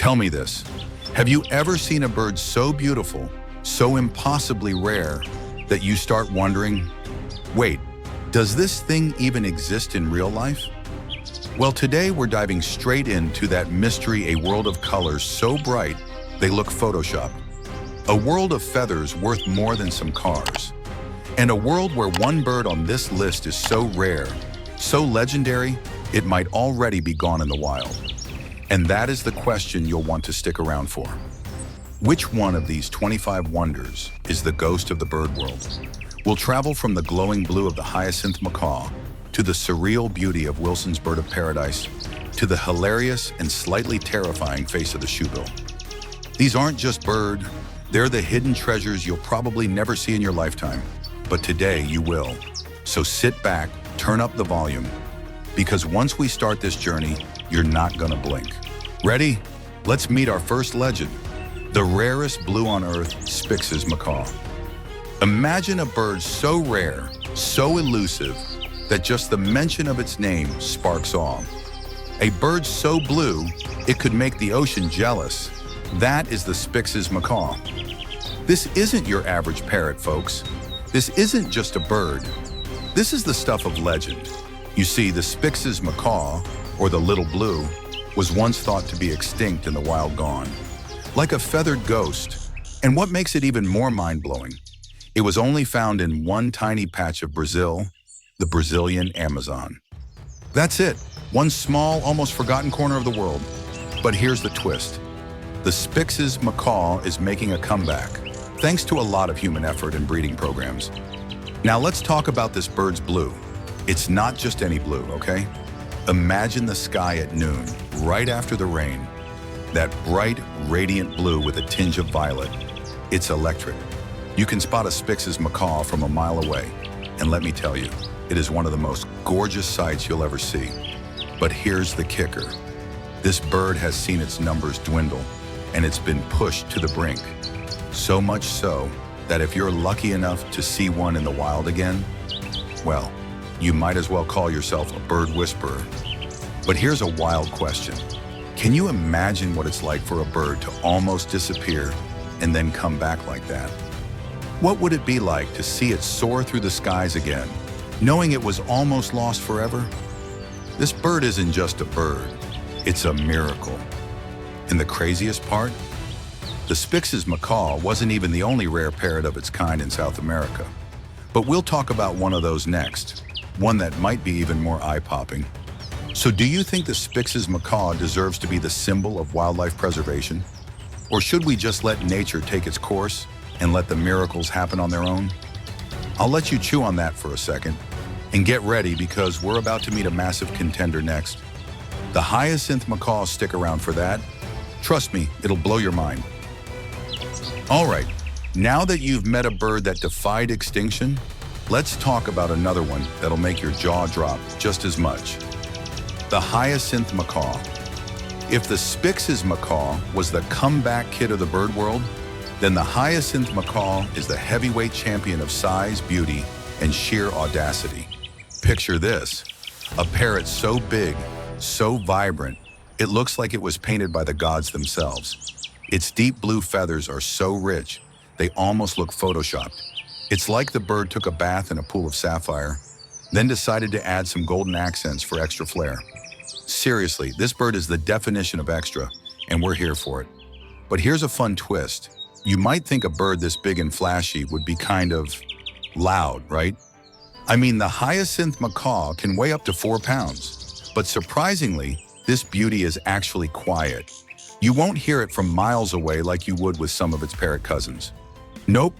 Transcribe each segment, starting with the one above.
Tell me this, have you ever seen a bird so beautiful, so impossibly rare, that you start wondering, wait, does this thing even exist in real life? Well, today we're diving straight into that mystery, a world of colors so bright they look photoshopped. A world of feathers worth more than some cars. And a world where one bird on this list is so rare, so legendary, it might already be gone in the wild. And that is the question you'll want to stick around for. Which one of these 25 wonders is the ghost of the bird world? We'll travel from the glowing blue of the Hyacinth Macaw to the surreal beauty of Wilson's bird of paradise to the hilarious and slightly terrifying face of the shoebill. These aren't just birds, they're the hidden treasures you'll probably never see in your lifetime, but today you will. So sit back, turn up the volume, because once we start this journey, you're not gonna blink. Ready? Let's meet our first legend, the rarest blue on earth, Spix's macaw. Imagine a bird so rare, so elusive, that just the mention of its name sparks awe. A bird so blue, it could make the ocean jealous. That is the Spix's macaw. This isn't your average parrot, folks. This isn't just a bird. This is the stuff of legend. You see, the Spix's macaw, or the little blue, was once thought to be extinct in the wild gone, like a feathered ghost. And what makes it even more mind-blowing, it was only found in one tiny patch of Brazil, the Brazilian Amazon. That's it, one small, almost forgotten corner of the world. But here's the twist. The Spix's macaw is making a comeback, thanks to a lot of human effort and breeding programs. Now let's talk about this bird's blue. It's not just any blue, okay? Imagine the sky at noon, right after the rain. That bright, radiant blue with a tinge of violet. It's electric. You can spot a Spix's macaw from a mile away. And let me tell you, it is one of the most gorgeous sights you'll ever see. But here's the kicker. This bird has seen its numbers dwindle, and it's been pushed to the brink. So much so that if you're lucky enough to see one in the wild again, well, you might as well call yourself a bird whisperer. But here's a wild question. Can you imagine what it's like for a bird to almost disappear and then come back like that? What would it be like to see it soar through the skies again, knowing it was almost lost forever? This bird isn't just a bird, it's a miracle. And the craziest part? The Spix's macaw wasn't even the only rare parrot of its kind in South America. But we'll talk about one of those next, one that might be even more eye-popping. So do you think the Spix's macaw deserves to be the symbol of wildlife preservation? Or should we just let nature take its course and let the miracles happen on their own? I'll let you chew on that for a second. And get ready, because we're about to meet a massive contender next. The Hyacinth Macaw, stick around for that. Trust me, it'll blow your mind. All right, now that you've met a bird that defied extinction, let's talk about another one that'll make your jaw drop just as much. The Hyacinth Macaw. If the Spix's macaw was the comeback kid of the bird world, then the Hyacinth Macaw is the heavyweight champion of size, beauty, and sheer audacity. Picture this, a parrot so big, so vibrant, it looks like it was painted by the gods themselves. Its deep blue feathers are so rich, they almost look photoshopped. It's like the bird took a bath in a pool of sapphire, then decided to add some golden accents for extra flair. Seriously, this bird is the definition of extra, and we're here for it. But here's a fun twist. You might think a bird this big and flashy would be kind of loud, right? I mean, the Hyacinth Macaw can weigh up to 4 pounds, but surprisingly, this beauty is actually quiet. You won't hear it from miles away like you would with some of its parrot cousins. Nope,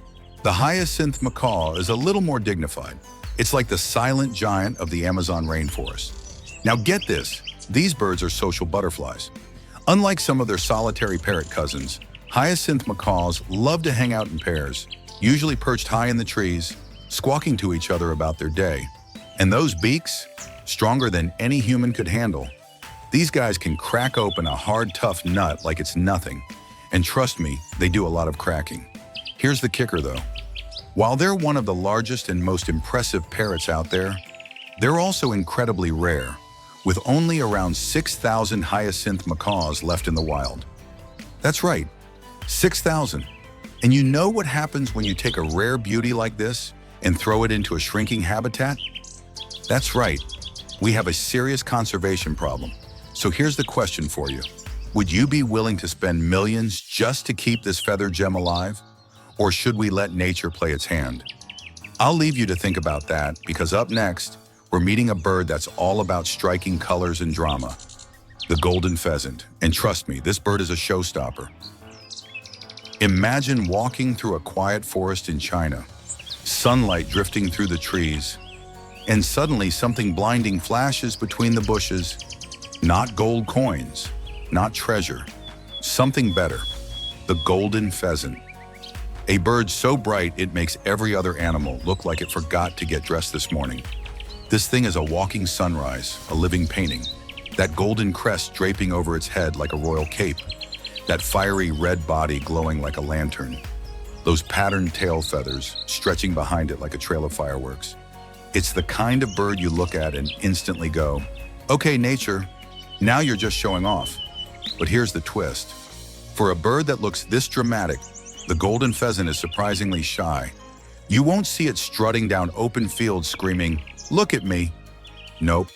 the Hyacinth Macaw is a little more dignified. It's like the silent giant of the Amazon rainforest. Now get this, these birds are social butterflies. Unlike some of their solitary parrot cousins, Hyacinth Macaws love to hang out in pairs, usually perched high in the trees, squawking to each other about their day. And those beaks, stronger than any human could handle. These guys can crack open a hard, tough nut like it's nothing. And trust me, they do a lot of cracking. Here's the kicker though. While they're one of the largest and most impressive parrots out there, they're also incredibly rare, with only around 6,000 Hyacinth Macaws left in the wild. That's right, 6,000. And you know what happens when you take a rare beauty like this and throw it into a shrinking habitat? That's right, we have a serious conservation problem. So here's the question for you. Would you be willing to spend millions just to keep this feathered gem alive? Or should we let nature play its hand? I'll leave you to think about that, because up next, we're meeting a bird that's all about striking colors and drama. The golden pheasant. And trust me, this bird is a showstopper. Imagine walking through a quiet forest in China, sunlight drifting through the trees, and suddenly something blinding flashes between the bushes. Not gold coins, not treasure, something better, the golden pheasant. A bird so bright it makes every other animal look like it forgot to get dressed this morning. This thing is a walking sunrise, a living painting. That golden crest draping over its head like a royal cape. That fiery red body glowing like a lantern. Those patterned tail feathers stretching behind it like a trail of fireworks. It's the kind of bird you look at and instantly go, okay, nature, now you're just showing off. But here's the twist. For a bird that looks this dramatic, the golden pheasant is surprisingly shy. You won't see it strutting down open fields screaming, "Look at me." Nope.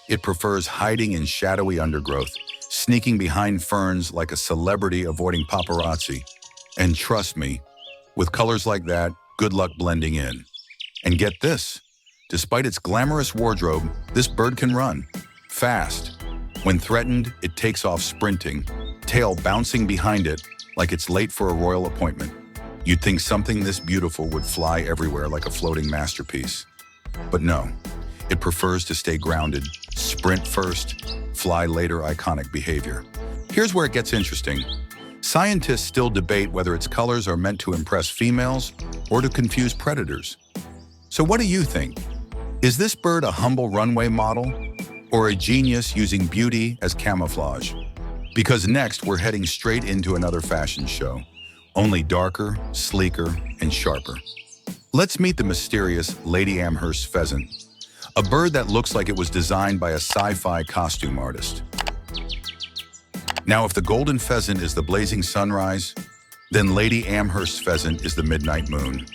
It prefers hiding in shadowy undergrowth, sneaking behind ferns like a celebrity avoiding paparazzi. And trust me, with colors like that, good luck blending in. And get this, despite its glamorous wardrobe, this bird can run fast. When threatened, it takes off sprinting, tail bouncing behind it like it's late for a royal appointment. You'd think something this beautiful would fly everywhere like a floating masterpiece. But no, it prefers to stay grounded, sprint first, fly later iconic behavior. Here's where it gets interesting. Scientists still debate whether its colors are meant to impress females or to confuse predators. So what do you think? Is this bird a humble runway model or a genius using beauty as camouflage? Because next we're heading straight into another fashion show, only darker, sleeker, and sharper. Let's meet the mysterious Lady Amherst pheasant, a bird that looks like it was designed by a sci-fi costume artist. Now, if the golden pheasant is the blazing sunrise, then Lady Amherst pheasant is the midnight moon.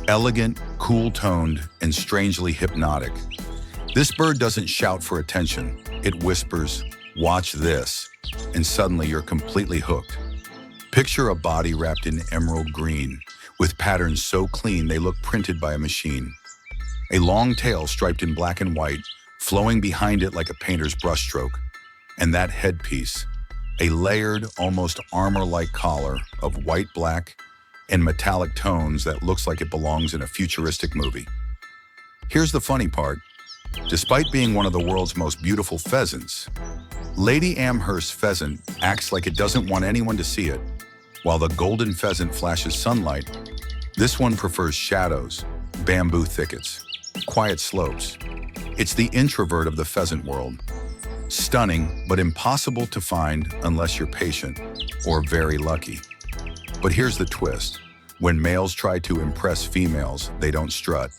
Elegant, cool-toned, and strangely hypnotic. This bird doesn't shout for attention. It whispers, "Watch this," and suddenly you're completely hooked. Picture a body wrapped in emerald green, with patterns so clean they look printed by a machine. A long tail striped in black and white, flowing behind it like a painter's brushstroke. And that headpiece, a layered, almost armor-like collar of white, black, and metallic tones that looks like it belongs in a futuristic movie. Here's the funny part. Despite being one of the world's most beautiful pheasants, Lady Amherst pheasant acts like it doesn't want anyone to see it. While the golden pheasant flashes sunlight, this one prefers shadows, bamboo thickets, quiet slopes. It's the introvert of the pheasant world. Stunning, but impossible to find unless you're patient or very lucky. But here's the twist. When males try to impress females, they don't strut.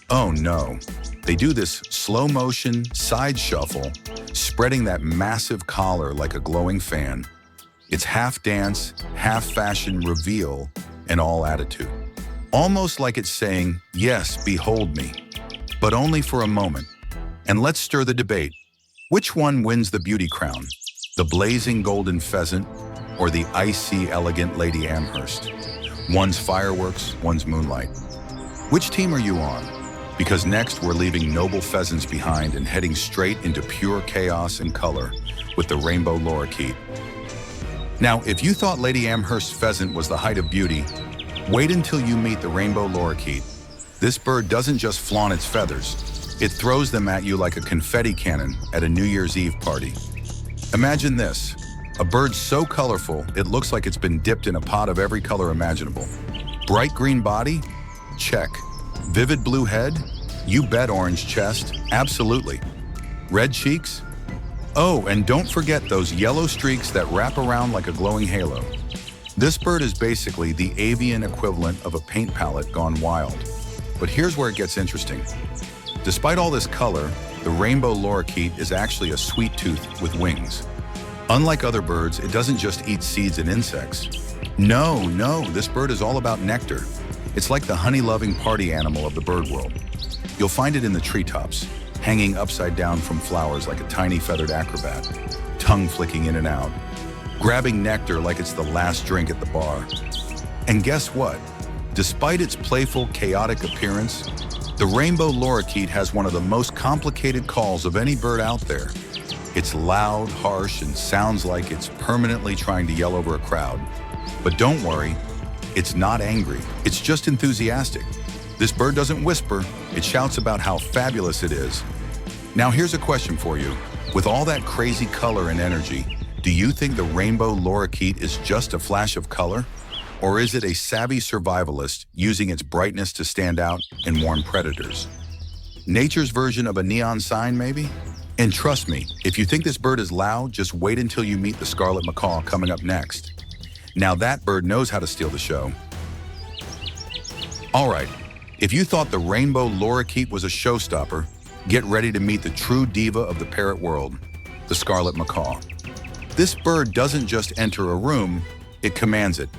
Oh no, they do this slow motion side shuffle, spreading that massive collar like a glowing fan. It's half dance, half fashion reveal, and all attitude. Almost like it's saying, yes, behold me, but only for a moment. And let's stir the debate. Which one wins the beauty crown? The blazing golden pheasant or the icy, elegant Lady Amherst? One's fireworks, one's moonlight. Which team are you on? Because next we're leaving noble pheasants behind and heading straight into pure chaos and color with the rainbow lorikeet. Now, if you thought Lady Amherst pheasant was the height of beauty, wait until you meet the rainbow lorikeet. This bird doesn't just flaunt its feathers, it throws them at you like a confetti cannon at a New Year's Eve party. Imagine this, a bird so colorful it looks like it's been dipped in a pot of every color imaginable. Bright green body? Check. Vivid blue head? You bet. Orange chest? Absolutely. Red cheeks? Oh, and don't forget those yellow streaks that wrap around like a glowing halo. This bird is basically the avian equivalent of a paint palette gone wild. But here's where it gets interesting. Despite all this color, the rainbow lorikeet is actually a sweet tooth with wings. Unlike other birds, it doesn't just eat seeds and insects. No, this bird is all about nectar. It's like the honey-loving party animal of the bird world. You'll find it in the treetops, hanging upside down from flowers like a tiny feathered acrobat, tongue flicking in and out, grabbing nectar like it's the last drink at the bar. And guess what? Despite its playful, chaotic appearance, the rainbow lorikeet has one of the most complicated calls of any bird out there. It's loud, harsh, and sounds like it's permanently trying to yell over a crowd. But don't worry, it's not angry, it's just enthusiastic. This bird doesn't whisper, it shouts about how fabulous it is. Now here's a question for you. With all that crazy color and energy, do you think the rainbow lorikeet is just a flash of color? Or is it a savvy survivalist using its brightness to stand out and warn predators? Nature's version of a neon sign, maybe? And trust me, if you think this bird is loud, just wait until you meet the scarlet macaw coming up next. Now that bird knows how to steal the show. All right, if you thought the rainbow lorikeet was a showstopper, get ready to meet the true diva of the parrot world, the scarlet macaw. This bird doesn't just enter a room, it commands it.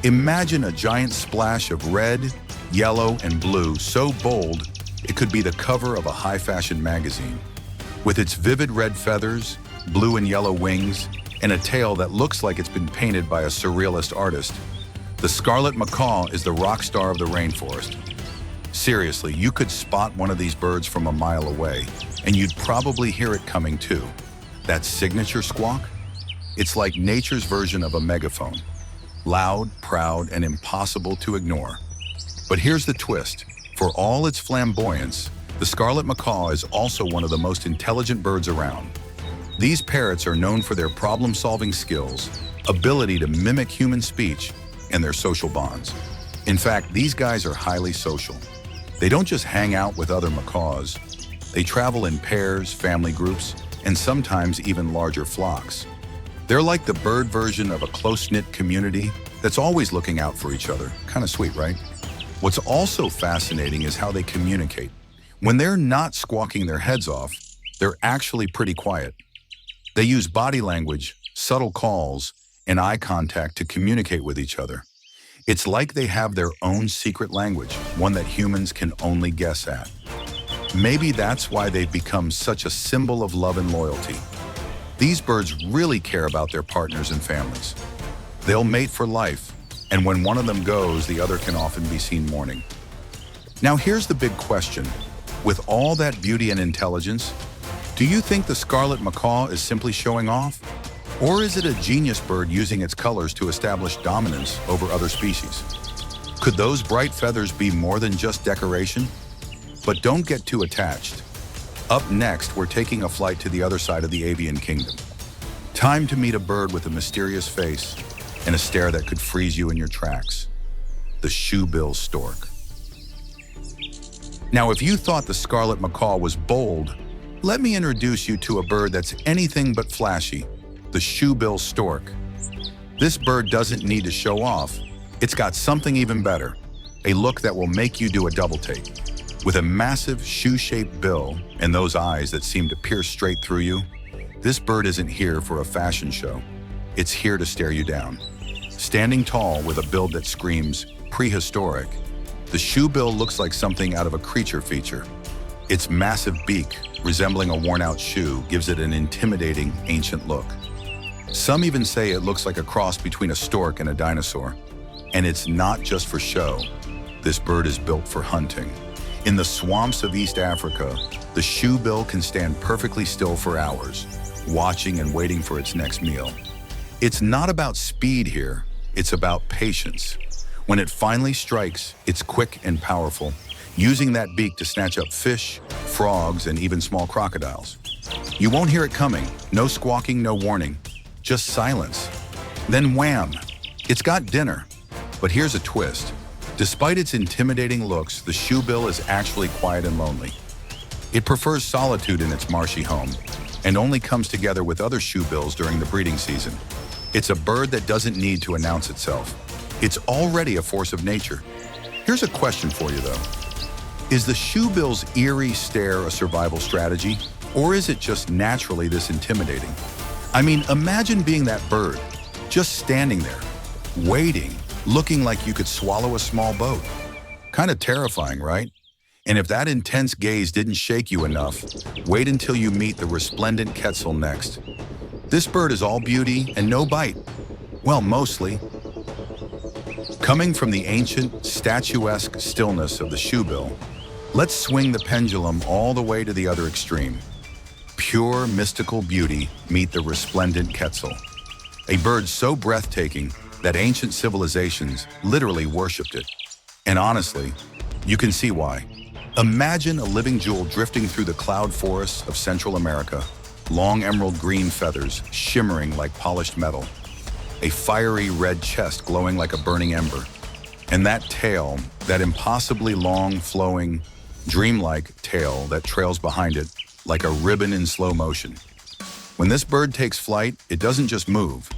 Imagine a giant splash of red, yellow, and blue so bold it could be the cover of a high-fashion magazine. With its vivid red feathers, blue and yellow wings, and a tail that looks like it's been painted by a surrealist artist, the scarlet macaw is the rock star of the rainforest. Seriously, you could spot one of these birds from a mile away, and you'd probably hear it coming too. That signature squawk? It's like nature's version of a megaphone. Loud, proud, and impossible to ignore. But here's the twist. For all its flamboyance, the scarlet macaw is also one of the most intelligent birds around. These parrots are known for their problem-solving skills, ability to mimic human speech, and their social bonds. In fact, these guys are highly social. They don't just hang out with other macaws. They travel in pairs, family groups, and sometimes even larger flocks. They're like the bird version of a close-knit community that's always looking out for each other. Kind of sweet, right? What's also fascinating is how they communicate. When they're not squawking their heads off, they're actually pretty quiet. They use body language, subtle calls, and eye contact to communicate with each other. It's like they have their own secret language, one that humans can only guess at. Maybe that's why they've become such a symbol of love and loyalty. These birds really care about their partners and families. They'll mate for life, and when one of them goes, the other can often be seen mourning. Now here's the big question. With all that beauty and intelligence, do you think the scarlet macaw is simply showing off? Or is it a genius bird using its colors to establish dominance over other species? Could those bright feathers be more than just decoration? But don't get too attached. Up next, we're taking a flight to the other side of the avian kingdom. Time to meet a bird with a mysterious face and a stare that could freeze you in your tracks. The shoebill stork. Now, if you thought the scarlet macaw was bold, let me introduce you to a bird that's anything but flashy, the shoebill stork. This bird doesn't need to show off. It's got something even better, a look that will make you do a double take. With a massive shoe-shaped bill and those eyes that seem to pierce straight through you, this bird isn't here for a fashion show. It's here to stare you down. Standing tall with a build that screams prehistoric, the shoebill looks like something out of a creature feature. Its massive beak, resembling a worn-out shoe, gives it an intimidating, ancient look. Some even say it looks like a cross between a stork and a dinosaur. And it's not just for show. This bird is built for hunting. In the swamps of East Africa, the shoebill can stand perfectly still for hours, watching and waiting for its next meal. It's not about speed here, it's about patience. When it finally strikes, it's quick and powerful, using that beak to snatch up fish, frogs, and even small crocodiles. You won't hear it coming, no squawking, no warning, just silence. Then wham, it's got dinner. But here's a twist. Despite its intimidating looks, the shoebill is actually quiet and lonely. It prefers solitude in its marshy home and only comes together with other shoebills during the breeding season. It's a bird that doesn't need to announce itself. It's already a force of nature. Here's a question for you though. Is the shoebill's eerie stare a survival strategy, or is it just naturally this intimidating? I mean, imagine being that bird, just standing there, waiting, looking like you could swallow a small boat. Kind of terrifying, right? And if that intense gaze didn't shake you enough, wait until you meet the resplendent quetzal next. This bird is all beauty and no bite. Well, mostly. Coming from the ancient, statuesque stillness of the shoebill, let's swing the pendulum all the way to the other extreme. Pure mystical beauty meet the resplendent quetzal, a bird so breathtaking that ancient civilizations literally worshipped it. And honestly, you can see why. Imagine a living jewel drifting through the cloud forests of Central America, long emerald green feathers shimmering like polished metal, a fiery red chest glowing like a burning ember, and that tail, that impossibly long, flowing, dreamlike tail that trails behind it like a ribbon in slow motion. When this bird takes flight, it doesn't just move,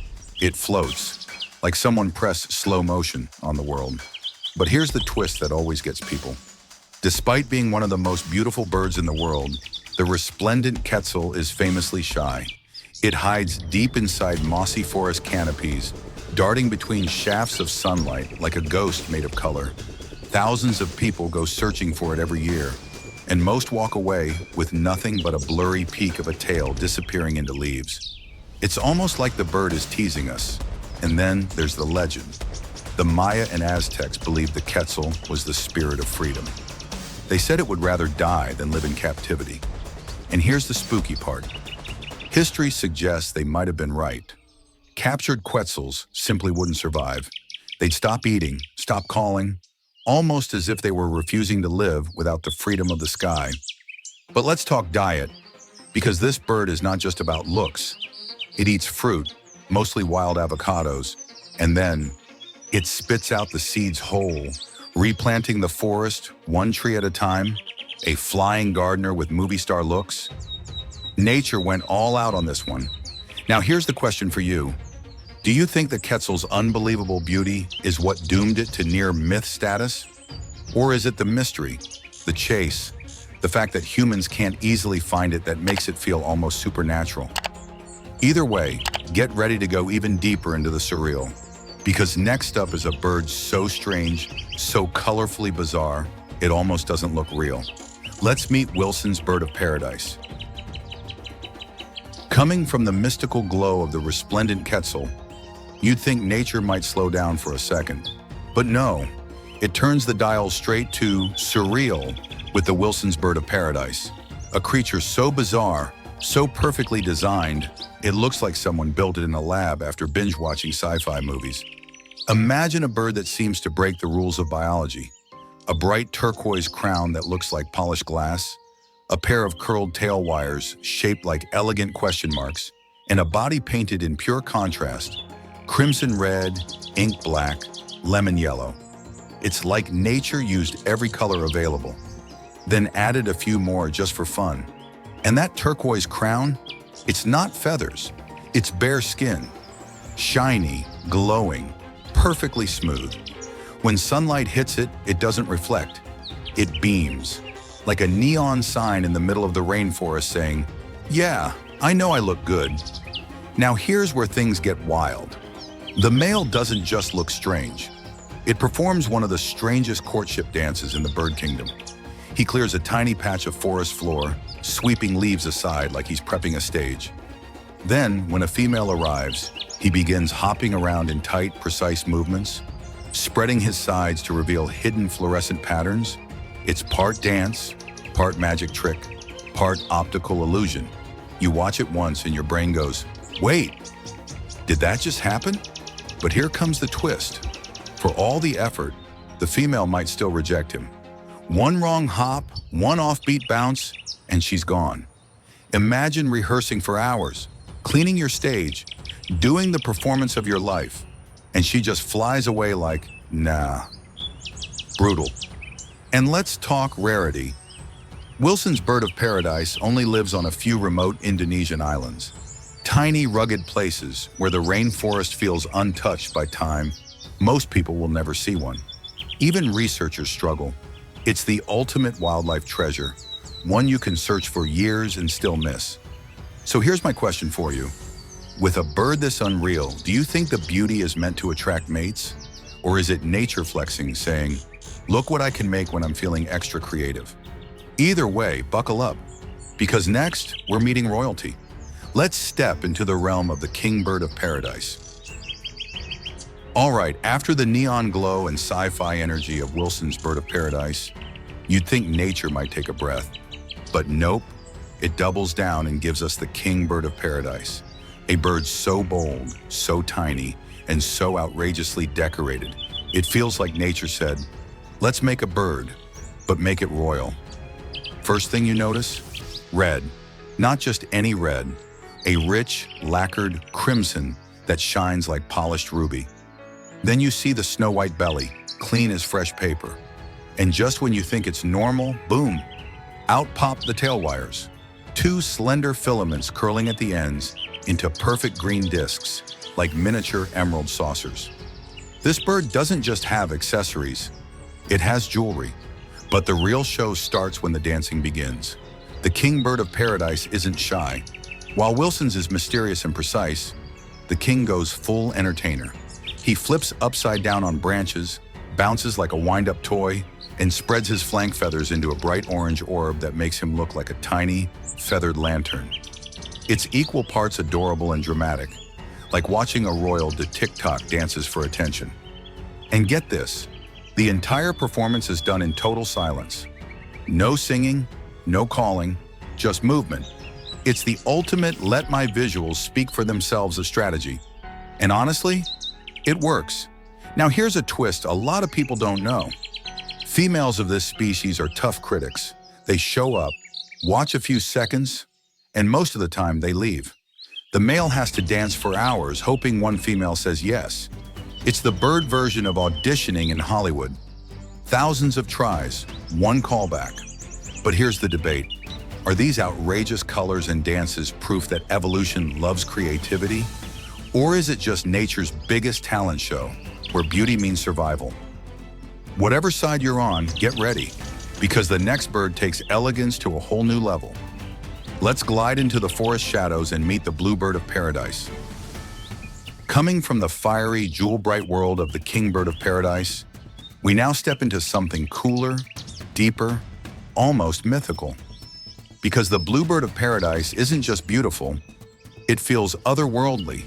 it floats, like someone pressed slow motion on the world. But here's the twist that always gets people. Despite being one of the most beautiful birds in the world, the resplendent quetzal is famously shy. It hides deep inside mossy forest canopies, darting between shafts of sunlight like a ghost made of color. Thousands of people go searching for it every year, and most walk away with nothing but a blurry peak of a tail disappearing into leaves. It's almost like the bird is teasing us. And then there's the legend. The Maya and Aztecs believed the quetzal was the spirit of freedom. They said it would rather die than live in captivity. And here's the spooky part. History suggests they might have been right. Captured quetzals simply wouldn't survive. They'd stop eating, stop calling, almost as if they were refusing to live without the freedom of the sky. But let's talk diet, because this bird is not just about looks. It eats fruit, mostly wild avocados, and then it spits out the seeds whole, replanting the forest one tree at a time, a flying gardener with movie star looks. Nature went all out on this one. Now here's the question for you. Do you think the quetzal's unbelievable beauty is what doomed it to near myth status? Or is it the mystery, the chase, the fact that humans can't easily find it that makes it feel almost supernatural? Either way, get ready to go even deeper into the surreal, because next up is a bird so strange, so colorfully bizarre, it almost doesn't look real. Let's meet Wilson's bird of paradise. Coming from the mystical glow of the resplendent quetzal, you'd think nature might slow down for a second. But no, it turns the dial straight to surreal with the Wilson's bird of paradise, a creature so bizarre, so perfectly designed, it looks like someone built it in a lab after binge-watching sci-fi movies. Imagine a bird that seems to break the rules of biology. A bright turquoise crown that looks like polished glass, a pair of curled tail wires shaped like elegant question marks, and a body painted in pure contrast, crimson red, ink black, lemon yellow. It's like nature used every color available, then added a few more just for fun. And that turquoise crown, it's not feathers, it's bare skin, shiny, glowing, perfectly smooth. When sunlight hits it, it doesn't reflect, it beams, like a neon sign in the middle of the rainforest saying, "Yeah, I know I look good." Now here's where things get wild. The male doesn't just look strange. It performs one of the strangest courtship dances in the bird kingdom. He clears a tiny patch of forest floor, sweeping leaves aside like he's prepping a stage. Then, when a female arrives, he begins hopping around in tight, precise movements, spreading his sides to reveal hidden fluorescent patterns. It's part dance, part magic trick, part optical illusion. You watch it once and your brain goes, "Wait, did that just happen?" But here comes the twist. For all the effort, the female might still reject him. One wrong hop, one offbeat bounce, and she's gone. Imagine rehearsing for hours, cleaning your stage, doing the performance of your life, and she just flies away like, nah. Brutal. And let's talk rarity. Wilson's bird of paradise only lives on a few remote Indonesian islands. Tiny, rugged places where the rainforest feels untouched by time. Most people will never see one. Even researchers struggle. It's the ultimate wildlife treasure, one you can search for years and still miss. So here's my question for you. With a bird this unreal, do you think the beauty is meant to attract mates? Or is it nature flexing, saying, look what I can make when I'm feeling extra creative? Either way, buckle up, because next, we're meeting royalty. Let's step into the realm of the king bird of paradise. All right, after the neon glow and sci-fi energy of Wilson's bird of paradise, you'd think nature might take a breath. But nope, it doubles down and gives us the king bird of paradise. A bird so bold, so tiny, and so outrageously decorated, it feels like nature said, let's make a bird, but make it royal. First thing you notice? Red. Not just any red, a rich, lacquered crimson that shines like polished ruby. Then you see the snow-white belly, clean as fresh paper. And just when you think it's normal, boom, out pop the tail wires. Two slender filaments curling at the ends into perfect green discs, like miniature emerald saucers. This bird doesn't just have accessories, it has jewelry. But the real show starts when the dancing begins. The king bird of paradise isn't shy. While Wilson's is mysterious and precise, the king goes full entertainer. He flips upside down on branches, bounces like a wind-up toy, and spreads his flank feathers into a bright orange orb that makes him look like a tiny, feathered lantern. It's equal parts adorable and dramatic, like watching a royal do TikTok dances for attention. And get this, the entire performance is done in total silence. No singing, no calling, just movement. It's the ultimate let my visuals speak for themselves a strategy. And honestly, it works. Now here's a twist a lot of people don't know. Females of this species are tough critics. They show up, watch a few seconds, and most of the time they leave. The male has to dance for hours, hoping one female says yes. It's the bird version of auditioning in Hollywood. Thousands of tries, one callback. But here's the debate. Are these outrageous colors and dances proof that evolution loves creativity? Or is it just nature's biggest talent show, where beauty means survival? Whatever side you're on, get ready, because the next bird takes elegance to a whole new level. Let's glide into the forest shadows and meet the bluebird of paradise. Coming from the fiery, jewel-bright world of the king bird of paradise, we now step into something cooler, deeper, almost mythical. Because the bluebird of paradise isn't just beautiful, it feels otherworldly.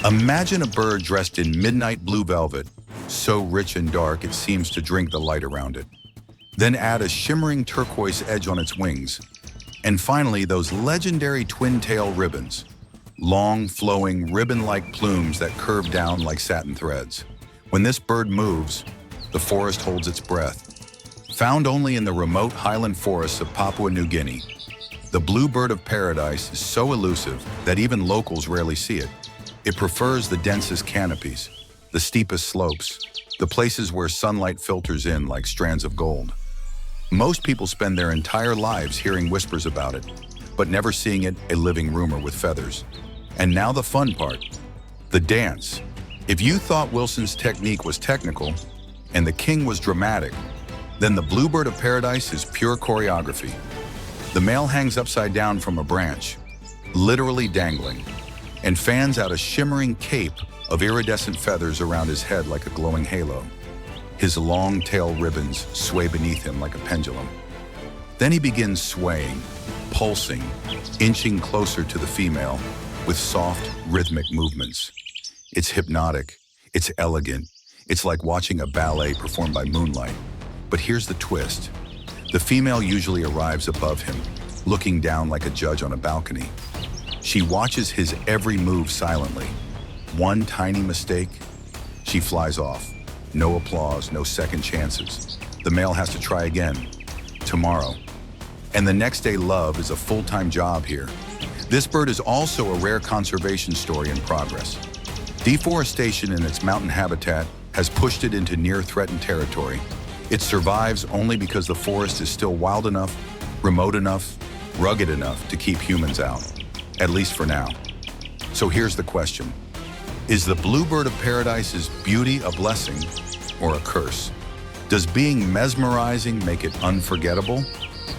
Imagine a bird dressed in midnight blue velvet, so rich and dark it seems to drink the light around it. Then add a shimmering turquoise edge on its wings. And finally, those legendary twin-tail ribbons. Long, flowing, ribbon-like plumes that curve down like satin threads. When this bird moves, the forest holds its breath. Found only in the remote highland forests of Papua New Guinea, the bluebird of paradise is so elusive that even locals rarely see it. It prefers the densest canopies, the steepest slopes, the places where sunlight filters in like strands of gold. Most people spend their entire lives hearing whispers about it, but never seeing it a living rumor with feathers. And now the fun part, the dance. If you thought Wilson's technique was technical and the king was dramatic, then the bluebird of paradise is pure choreography. The male hangs upside down from a branch, literally dangling, and fans out a shimmering cape of iridescent feathers around his head like a glowing halo. His long tail ribbons sway beneath him like a pendulum. Then he begins swaying, pulsing, inching closer to the female with soft, rhythmic movements. It's hypnotic, it's elegant, it's like watching a ballet performed by moonlight. But here's the twist. The female usually arrives above him, looking down like a judge on a balcony. She watches his every move silently. One tiny mistake, she flies off. No applause, no second chances. The male has to try again, tomorrow. And the next day love is a full-time job here. This bird is also a rare conservation story in progress. Deforestation in its mountain habitat has pushed it into near-threatened territory. It survives only because the forest is still wild enough, remote enough, rugged enough to keep humans out, at least for now. So here's the question. Is the bluebird of paradise's beauty a blessing or a curse? Does being mesmerizing make it unforgettable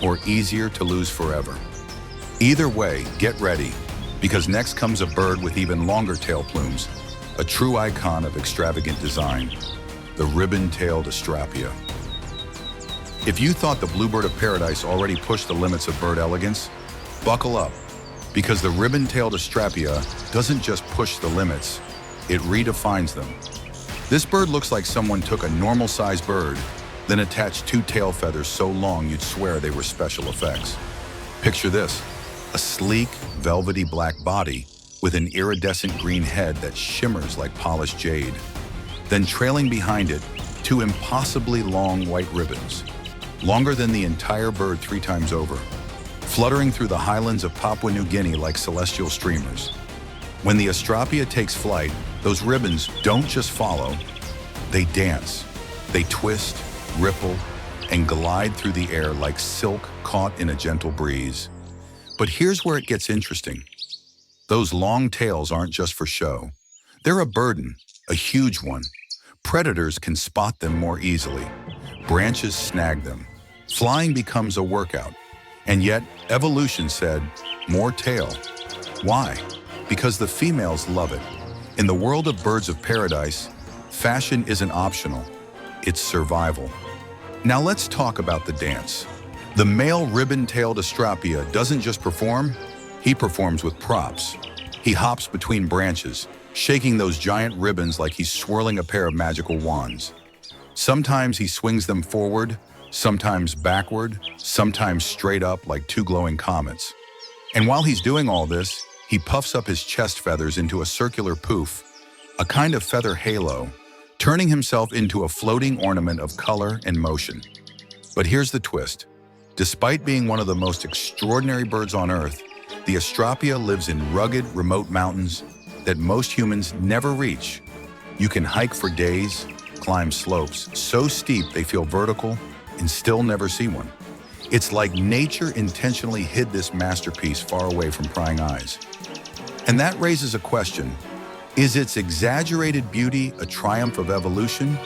or easier to lose forever? Either way, get ready, because next comes a bird with even longer tail plumes, a true icon of extravagant design, the ribbon-tailed Astrapia. If you thought the bluebird of paradise already pushed the limits of bird elegance, buckle up, because the ribbon-tailed Astrapia doesn't just push the limits, it redefines them. This bird looks like someone took a normal-sized bird, then attached 2 tail feathers so long you'd swear they were special effects. Picture this, a sleek, velvety black body with an iridescent green head that shimmers like polished jade. Then trailing behind it, 2 impossibly long white ribbons, longer than the entire bird 3 times over, fluttering through the highlands of Papua New Guinea like celestial streamers. When the Astrapia takes flight, those ribbons don't just follow, they dance. They twist, ripple, and glide through the air like silk caught in a gentle breeze. But here's where it gets interesting. Those long tails aren't just for show. They're a burden, a huge one. Predators can spot them more easily. Branches snag them. Flying becomes a workout. And yet, evolution said, more tail. Why? Because the females love it. In the world of birds of paradise, fashion isn't optional. It's survival. Now let's talk about the dance. The male ribbon-tailed Astrapia doesn't just perform, he performs with props. He hops between branches, shaking those giant ribbons like he's swirling a pair of magical wands. Sometimes he swings them forward, sometimes backward, sometimes straight up like 2 glowing comets. And while he's doing all this, he puffs up his chest feathers into a circular poof, a kind of feather halo, turning himself into a floating ornament of color and motion. But here's the twist. Despite being one of the most extraordinary birds on Earth, the Astrapia lives in rugged, remote mountains that most humans never reach. You can hike for days, climb slopes so steep they feel vertical, and still never see one. It's like nature intentionally hid this masterpiece far away from prying eyes. And that raises a question. Is its exaggerated beauty a triumph of evolution,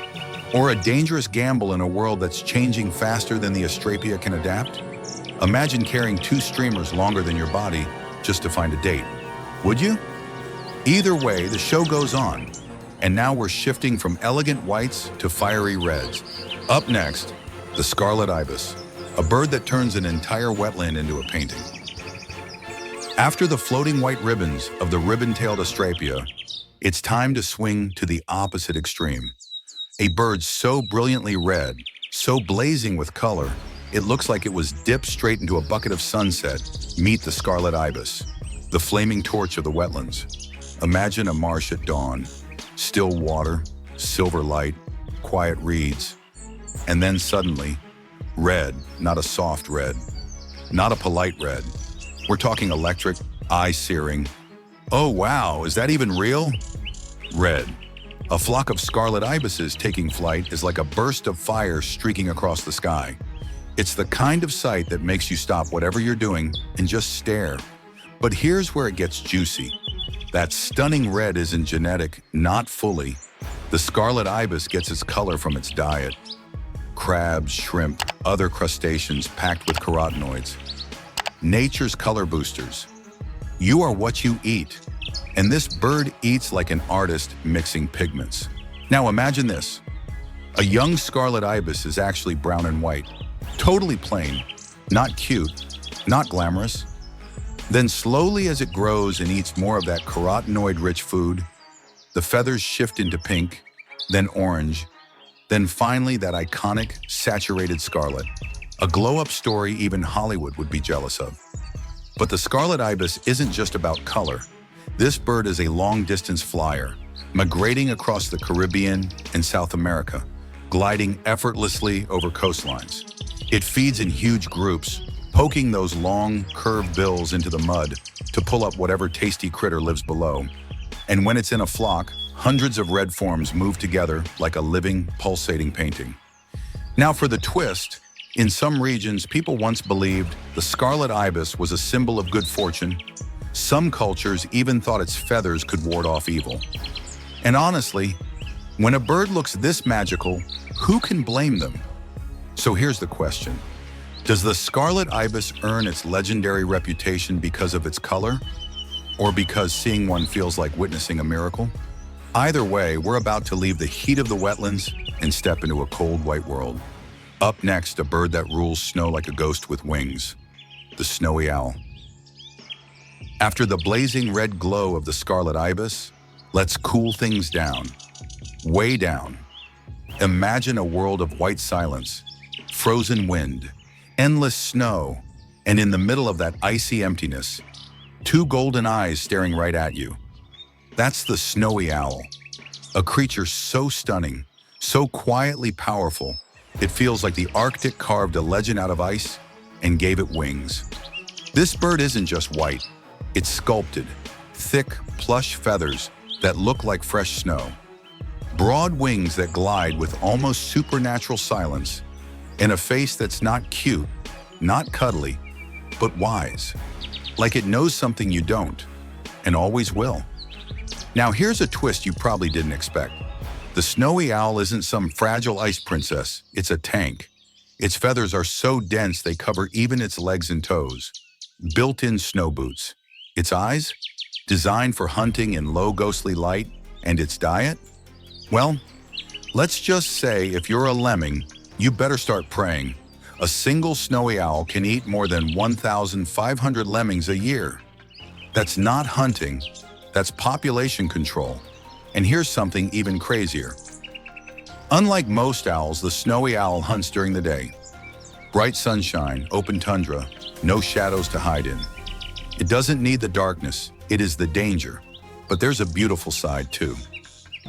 or a dangerous gamble in a world that's changing faster than the Astrapia can adapt? Imagine carrying 2 streamers longer than your body just to find a date. Would you? Either way, the show goes on. And now we're shifting from elegant whites to fiery reds. Up next, the scarlet ibis, a bird that turns an entire wetland into a painting. After the floating white ribbons of the ribbon-tailed Astrapia, it's time to swing to the opposite extreme. A bird so brilliantly red, so blazing with color, it looks like it was dipped straight into a bucket of sunset. Meet the scarlet ibis, the flaming torch of the wetlands. Imagine a marsh at dawn, still water, silver light, quiet reeds. And then suddenly, red, not a soft red, not a polite red. We're talking electric, eye-searing. Oh wow, is that even real? Red. A flock of scarlet ibises taking flight is like a burst of fire streaking across the sky. It's the kind of sight that makes you stop whatever you're doing and just stare. But here's where it gets juicy. That stunning red isn't genetic, not fully. The scarlet ibis gets its color from its diet. Crabs, shrimp, other crustaceans packed with carotenoids. Nature's color boosters. You are what you eat. And this bird eats like an artist mixing pigments. Now imagine this. A young scarlet ibis is actually brown and white. Totally plain, not cute, not glamorous. Then slowly as it grows and eats more of that carotenoid-rich food, the feathers shift into pink, then orange, then finally that iconic, saturated scarlet. A glow-up story even Hollywood would be jealous of. But the scarlet ibis isn't just about color. This bird is a long-distance flyer, migrating across the Caribbean and South America, gliding effortlessly over coastlines. It feeds in huge groups, poking those long, curved bills into the mud to pull up whatever tasty critter lives below. And when it's in a flock, hundreds of red forms move together like a living, pulsating painting. Now for the twist, in some regions, people once believed the scarlet ibis was a symbol of good fortune. Some cultures even thought its feathers could ward off evil. And honestly, when a bird looks this magical, who can blame them? So here's the question. Does the scarlet ibis earn its legendary reputation because of its color? or because seeing one feels like witnessing a miracle? Either way, we're about to leave the heat of the wetlands and step into a cold white world. Up next, a bird that rules snow like a ghost with wings, the snowy owl. After the blazing red glow of the scarlet ibis, let's cool things down, way down. Imagine a world of white silence, frozen wind, endless snow, and in the middle of that icy emptiness, two golden eyes staring right at you. That's the snowy owl, a creature so stunning, so quietly powerful, it feels like the Arctic carved a legend out of ice and gave it wings. This bird isn't just white, it's sculpted, thick, plush feathers that look like fresh snow, broad wings that glide with almost supernatural silence, and a face that's not cute, not cuddly, but wise, like it knows something you don't, and always will. Now here's a twist you probably didn't expect. The snowy owl isn't some fragile ice princess, it's a tank. Its feathers are so dense they cover even its legs and toes. Built-in snow boots. Its eyes? Designed for hunting in low ghostly light. And its diet? Well, let's just say if you're a lemming, you better start praying. A single snowy owl can eat more than 1,500 lemmings a year. That's not hunting, that's population control. And here's something even crazier. Unlike most owls, the snowy owl hunts during the day. Bright sunshine, open tundra, no shadows to hide in. It doesn't need the darkness, it is the danger. But there's a beautiful side too.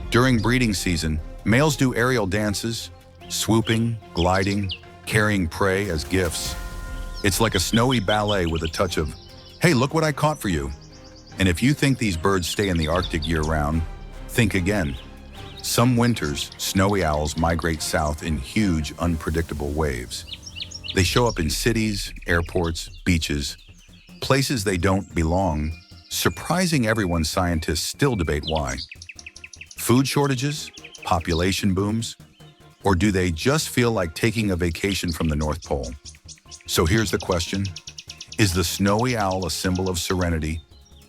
During breeding season, males do aerial dances, swooping, gliding, carrying prey as gifts. It's like a snowy ballet with a touch of, hey, look what I caught for you. And if you think these birds stay in the Arctic year-round, think again. Some winters, snowy owls migrate south in huge, unpredictable waves. They show up in cities, airports, beaches, places they don't belong, surprising everyone. Scientists still debate why. Food shortages? Population booms? Or do they just feel like taking a vacation from the North Pole? So here's the question. Is the snowy owl a symbol of serenity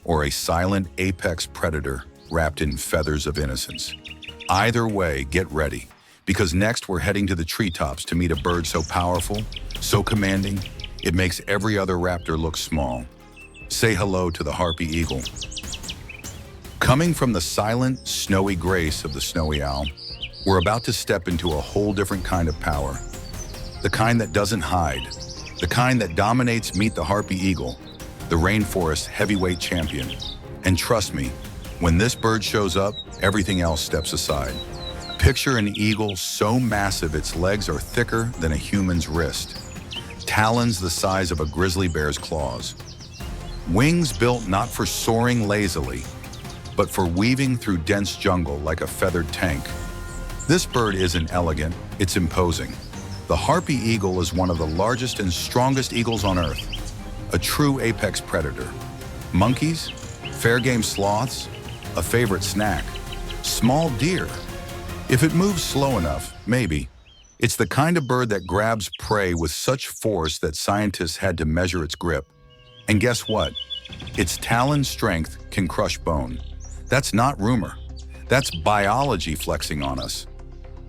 or a silent apex predator wrapped in feathers of innocence? Either way, get ready, because next we're heading to the treetops to meet a bird so powerful, so commanding, it makes every other raptor look small. Say hello to the harpy eagle. Coming from the silent, snowy grace of the snowy owl, we're about to step into a whole different kind of power. The kind that doesn't hide, the kind that dominates. Meet the harpy eagle, the rainforest heavyweight champion. And trust me, when this bird shows up, everything else steps aside. Picture an eagle so massive its legs are thicker than a human's wrist, talons the size of a grizzly bear's claws, wings built not for soaring lazily, but for weaving through dense jungle like a feathered tank. This bird isn't elegant, it's imposing. The harpy eagle is one of the largest and strongest eagles on Earth, a true apex predator. Monkeys, fair game sloths, a favorite snack. Small deer. If it moves slow enough, maybe. It's the kind of bird that grabs prey with such force that scientists had to measure its grip. And guess what? Its talon strength can crush bone. That's not rumor. That's biology flexing on us.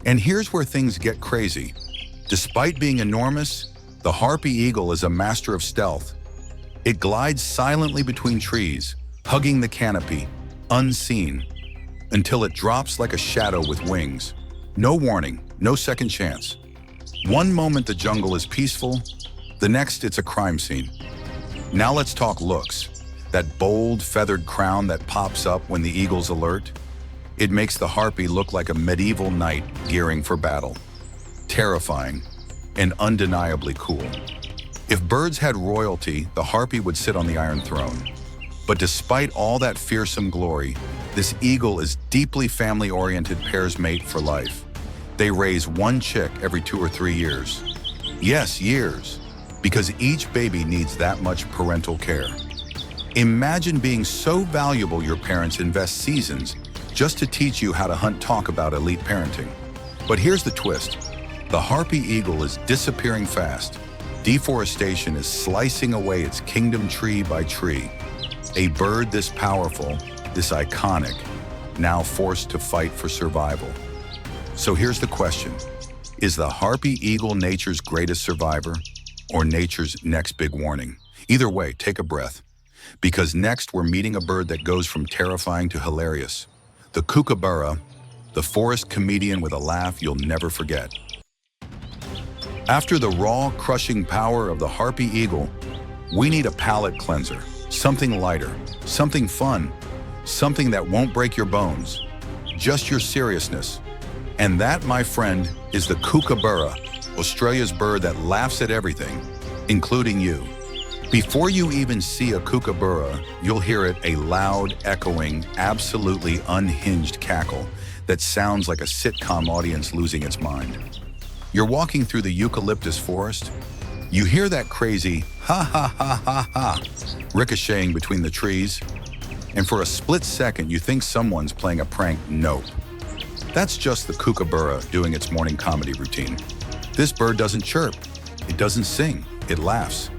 And here's where things get crazy. Despite being enormous, the harpy eagle is a master of stealth. It glides silently between trees, hugging the canopy, unseen, until it drops like a shadow with wings. No warning, no second chance. One moment the jungle is peaceful, the next it's a crime scene. Now let's talk looks. That bold, feathered crown that pops up when the eagle's alert. It makes the harpy look like a medieval knight gearing for battle. Terrifying and undeniably cool. If birds had royalty, the harpy would sit on the Iron Throne. But despite all that fearsome glory, this eagle is deeply family-oriented. Pairs mate for life. They raise one chick every 2 or 3 years. Yes, years, because each baby needs that much parental care. Imagine being so valuable your parents invest seasons just to teach you how to hunt. Talk about elite parenting. But here's the twist. The harpy eagle is disappearing fast. Deforestation is slicing away its kingdom tree by tree. A bird this powerful, this iconic, now forced to fight for survival. So here's the question. Is the harpy eagle nature's greatest survivor or nature's next big warning? Either way, take a breath. Because next we're meeting a bird that goes from terrifying to hilarious. The kookaburra, the forest comedian with a laugh you'll never forget. After the raw, crushing power of the harpy eagle, we need a palate cleanser, something lighter, something fun, something that won't break your bones, just your seriousness. And that, my friend, is the kookaburra, Australia's bird that laughs at everything, including you. Before you even see a kookaburra, you'll hear it, a loud, echoing, absolutely unhinged cackle that sounds like a sitcom audience losing its mind. You're walking through the eucalyptus forest. You hear that crazy ha ha ha ha ha ricocheting between the trees, and for a split second you think someone's playing a prank. Nope. That's just the kookaburra doing its morning comedy routine. This bird doesn't chirp, it doesn't sing, it laughs.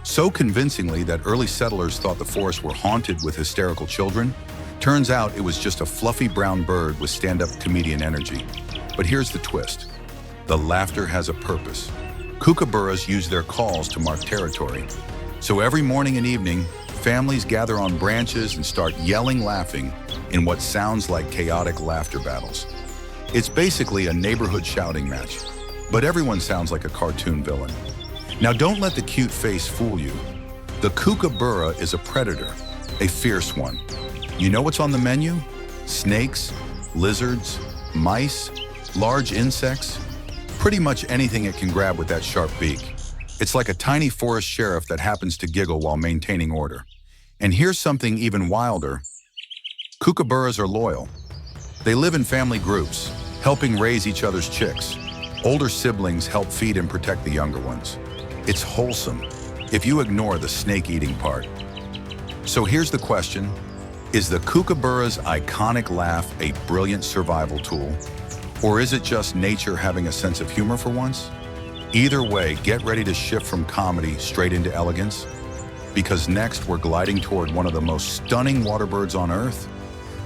So convincingly that early settlers thought the forests were haunted with hysterical children. Turns out it was just a fluffy brown bird with stand-up comedian energy. But here's the twist. The laughter has a purpose. Kookaburras use their calls to mark territory. So every morning and evening, families gather on branches and start yelling, laughing in what sounds like chaotic laughter battles. It's basically a neighborhood shouting match, but everyone sounds like a cartoon villain. Now don't let the cute face fool you. The kookaburra is a predator, a fierce one. You know what's on the menu? Snakes, lizards, mice, large insects, pretty much anything it can grab with that sharp beak. It's like a tiny forest sheriff that happens to giggle while maintaining order. And here's something even wilder. Kookaburras are loyal. They live in family groups, helping raise each other's chicks. Older siblings help feed and protect the younger ones. It's wholesome, if you ignore the snake-eating part. So here's the question. Is the kookaburra's iconic laugh a brilliant survival tool? Or is it just nature having a sense of humor for once? Either way, get ready to shift from comedy straight into elegance. Because next we're gliding toward one of the most stunning water birds on Earth,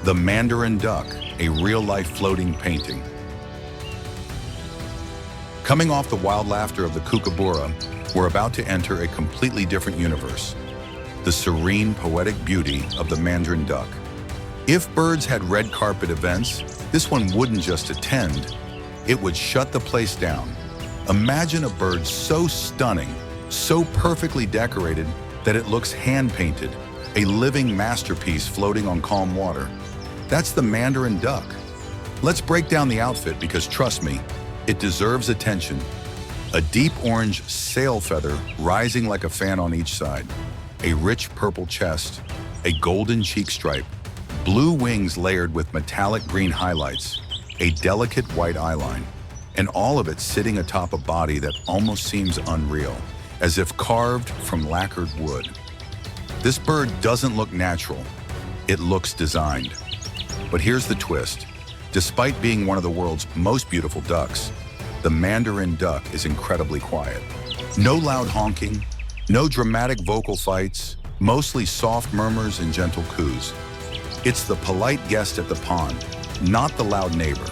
the mandarin duck, a real-life floating painting. Coming off the wild laughter of the kookaburra, we're about to enter a completely different universe. The serene, poetic beauty of the mandarin duck. If birds had red carpet events, this one wouldn't just attend, it would shut the place down. Imagine a bird so stunning, so perfectly decorated that it looks hand-painted, a living masterpiece floating on calm water. That's the mandarin duck. Let's break down the outfit because trust me, it deserves attention. A deep orange sail feather rising like a fan on each side, a rich purple chest, a golden cheek stripe, blue wings layered with metallic green highlights, a delicate white eyeline, and all of it sitting atop a body that almost seems unreal, as if carved from lacquered wood. This bird doesn't look natural, it looks designed. But here's the twist. Despite being one of the world's most beautiful ducks, the mandarin duck is incredibly quiet. No loud honking, no dramatic vocal fights, mostly soft murmurs and gentle coos. It's the polite guest at the pond, not the loud neighbor.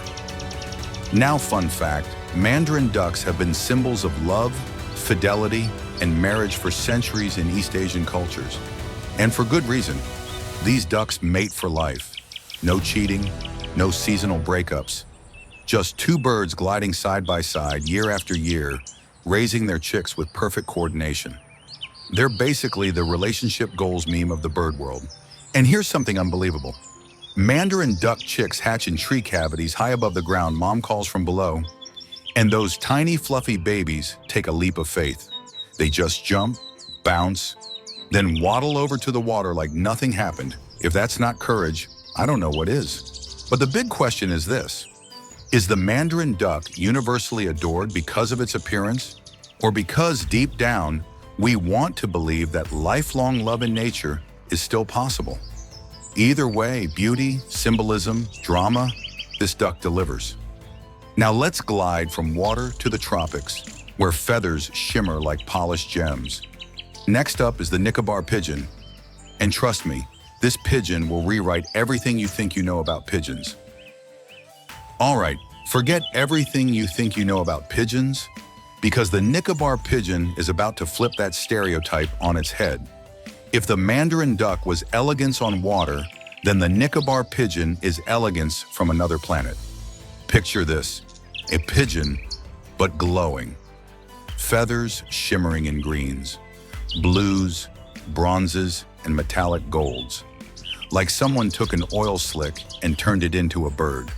Now, fun fact, mandarin ducks have been symbols of love, fidelity, and marriage for centuries in East Asian cultures. And for good reason. These ducks mate for life. No cheating, no seasonal breakups. Just two birds gliding side by side year after year, raising their chicks with perfect coordination. They're basically the relationship goals meme of the bird world. And here's something unbelievable. Mandarin duck chicks hatch in tree cavities high above the ground, mom calls from below, and those tiny fluffy babies take a leap of faith. They just jump, bounce, then waddle over to the water like nothing happened. If that's not courage, I don't know what is. But the big question is this. Is the mandarin duck universally adored because of its appearance, or because deep down, we want to believe that lifelong love in nature is still possible? Either way, beauty, symbolism, drama, this duck delivers. Now let's glide from water to the tropics, where feathers shimmer like polished gems. Next up is the Nicobar pigeon, And trust me, this pigeon will rewrite everything you think you know about pigeons. All right, forget everything you think you know about pigeons, because the Nicobar pigeon is about to flip that stereotype on its head. If the Mandarin duck was elegance on water, then the Nicobar pigeon is elegance from another planet. Picture this, a pigeon, but glowing. Feathers shimmering in greens, blues, bronzes, and metallic golds. Like someone took an oil slick and turned it into a bird.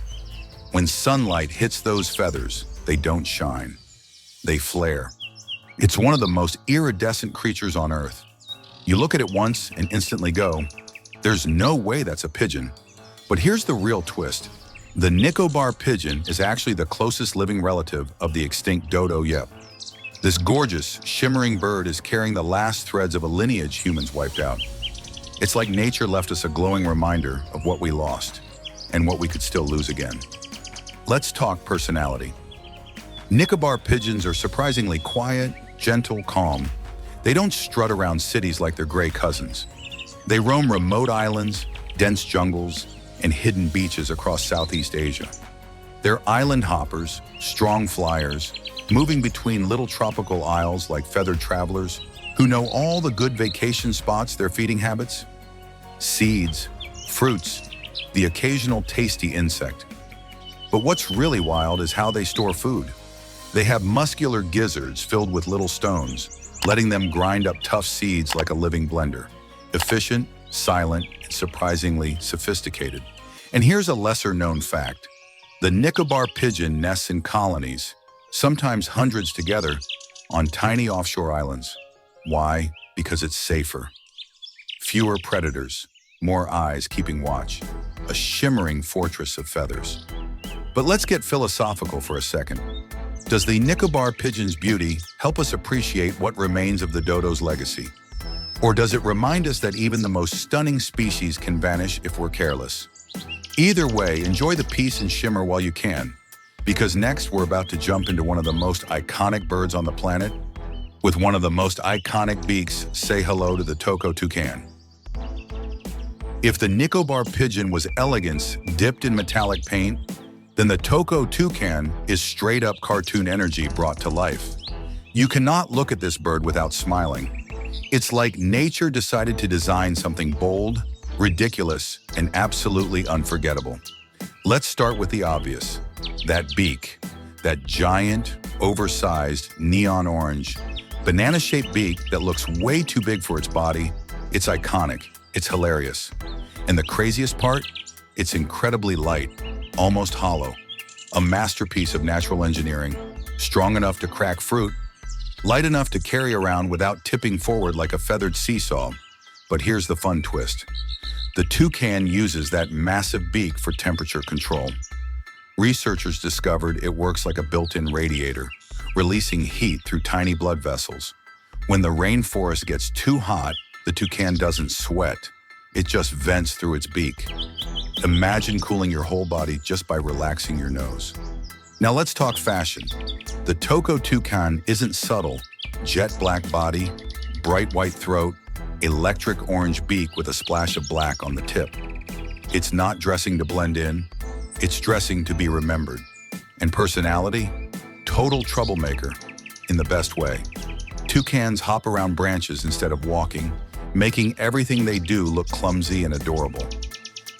When sunlight hits those feathers, they don't shine. They flare. It's one of the most iridescent creatures on Earth. You look at it once and instantly go, there's no way that's a pigeon. But here's the real twist. The Nicobar pigeon is actually the closest living relative of the extinct dodo yep. This gorgeous, shimmering bird is carrying the last threads of a lineage humans wiped out. It's like nature left us a glowing reminder of what we lost and what we could still lose again. Let's talk personality. Nicobar pigeons are surprisingly quiet, gentle, calm. They don't strut around cities like their gray cousins. They roam remote islands, dense jungles, and hidden beaches across Southeast Asia. They're island hoppers, strong flyers, moving between little tropical isles like feathered travelers who know all the good vacation spots, their feeding habits. Seeds, fruits, the occasional tasty insect. But what's really wild is how they store food. They have muscular gizzards filled with little stones, letting them grind up tough seeds like a living blender. Efficient, silent, and surprisingly sophisticated. And here's a lesser-known fact. The Nicobar pigeon nests in colonies, sometimes hundreds together, on tiny offshore islands. Why? Because it's safer. Fewer predators, more eyes keeping watch. A shimmering fortress of feathers. But let's get philosophical for a second. Does the Nicobar pigeon's beauty help us appreciate what remains of the dodo's legacy? Or does it remind us that even the most stunning species can vanish if we're careless? Either way, enjoy the peace and shimmer while you can, because next we're about to jump into one of the most iconic birds on the planet. With one of the most iconic beaks, say hello to the Toko toucan. If the Nicobar pigeon was elegance dipped in metallic paint, then the Toko toucan is straight-up cartoon energy brought to life. You cannot look at this bird without smiling. It's like nature decided to design something bold, ridiculous, and absolutely unforgettable. Let's start with the obvious. That beak, that giant, oversized, neon orange, banana-shaped beak that looks way too big for its body. It's iconic, it's hilarious. And the craziest part? It's incredibly light, almost hollow. A masterpiece of natural engineering, strong enough to crack fruit, light enough to carry around without tipping forward like a feathered seesaw. But here's the fun twist. The toucan uses that massive beak for temperature control. Researchers discovered it works like a built-in radiator, releasing heat through tiny blood vessels. When the rainforest gets too hot, the toucan doesn't sweat. It just vents through its beak. Imagine cooling your whole body just by relaxing your nose. Now let's talk fashion. The Toko toucan isn't subtle. Jet black body, bright white throat, electric orange beak with a splash of black on the tip. It's not dressing to blend in, it's dressing to be remembered. And personality? Total troublemaker, in the best way. Toucans hop around branches instead of walking, making everything they do look clumsy and adorable.